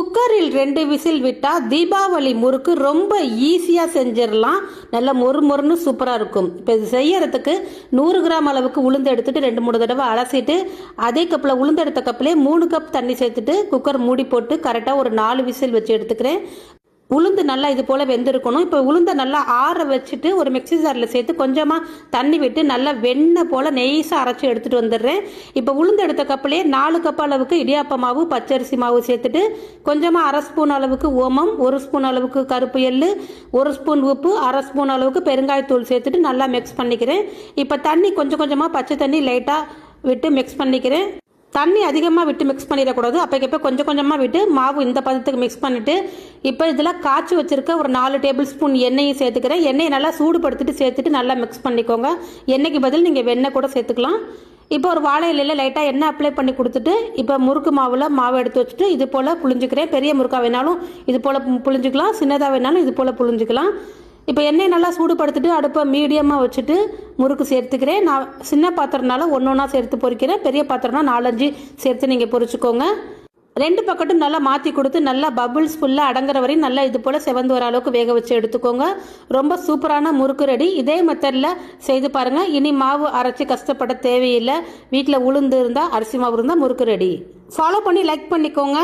குக்கரில் 2 விசில் விட்டால் தீபாவளி முறுக்கு ரொம்ப ஈஸியாக செஞ்சிடலாம். நல்லா மொறுன்னு சூப்பராக இருக்கும். இப்போ இது செய்யறதுக்கு 100 கிராம் அளவுக்கு உளுந்து எடுத்துட்டு 2-3 தடவை அலசிட்டு அதே கப்பில் உளுந்து எடுத்த கப்பிலே 3 கப் தண்ணி சேர்த்துட்டு குக்கர் மூடி போட்டு கரெக்டாக ஒரு 4 விசில் வச்சு எடுத்துக்கிறேன். உளுந்து நல்லா இது போல் வெந்திருக்கணும். இப்போ உளுந்தை நல்லா ஆற வச்சுட்டு ஒரு மிக்சி ஜாரில் சேர்த்து கொஞ்சமாக தண்ணி விட்டு நல்லா வெண்ணெய் போல் நெய்ஸாக அரைச்சி எடுத்துகிட்டு வந்துடுறேன். இப்போ உளுந்து எடுத்த கப்பிலே 4 கப் அளவுக்கு இடியாப்ப மாவு பச்சரிசி மாவு சேர்த்துட்டு கொஞ்சமாக 1/2 ஸ்பூன் அளவுக்கு ஓமம், 1 ஸ்பூன் அளவுக்கு கருப்பு எள்ளு, 1 ஸ்பூன் உப்பு, 1/2 ஸ்பூன் அளவுக்கு பெருங்காயத்தூள் சேர்த்துட்டு நல்லா மிக்ஸ் பண்ணிக்கிறேன். இப்போ தண்ணி கொஞ்சமாக பச்சை தண்ணி லைட்டாக விட்டு மிக்ஸ் பண்ணிக்கிறேன். தண்ணி அதிகமாக விட்டு மிக்ஸ் பண்ணிடக்கூடாது. அப்போக்கப்போ கொஞ்சமாக விட்டு மாவு இந்த பதத்துக்கு மிக்ஸ் பண்ணிவிட்டு இப்போ இதில் காய்ச்சி வச்சுருக்க ஒரு 4 டேபிள் ஸ்பூன் எண்ணெயும் சேர்த்துக்கிறேன். எண்ணெயை நல்லா சூடுபடுத்திட்டு சேர்த்துட்டு நல்லா மிக்ஸ் பண்ணிக்கோங்க. எண்ணெய்க்கு பதில் நீங்கள் வெண்ணெய் கூட சேர்த்துக்கலாம். இப்போ ஒரு வாழை இலையில் லைட்டாக எண்ணெய் அப்ளை பண்ணி கொடுத்துட்டு இப்போ முறுக்கு மாவு எடுத்து வச்சுட்டு இது போல் புழிஞ்சிக்கிறேன். பெரிய முறுக்காக வேணாலும் இது போல் புழிஞ்சிக்கலாம், சின்னதாக வேணாலும் இது போல் புழிஞ்சிக்கலாம். இப்போ எண்ணெய் நல்லா சூடுபடுத்திட்டு அடுப்பை மீடியமாக வச்சுட்டு முறுக்கு சேர்த்துக்கிறேன். நான் சின்ன பாத்திரம்னால ஒன்றா சேர்த்து பொரிக்கிறேன். பெரிய பாத்திரம்னா 4-5 சேர்த்து நீங்கள் பொரிச்சுக்கோங்க. 2 பக்கட்டும் நல்லா மாற்றி கொடுத்து நல்லா பபுள்ஸ் ஃபுல்லாக அடங்குற வரையும் நல்லா இது போல் செவந்து வர அளவுக்கு வேக வச்சு எடுத்துக்கோங்க. ரொம்ப சூப்பரான முறுக்கு ரெடி. இதே மெத்தடில் செய்து பாருங்கள். இனி மாவு அரைச்சி கஷ்டப்பட தேவையில்லை. வீட்டில் உளுந்து இருந்தால், அரிசி மாவு இருந்தால் முறுக்கு ரெடி. ஃபாலோ பண்ணி லைக் பண்ணிக்கோங்க.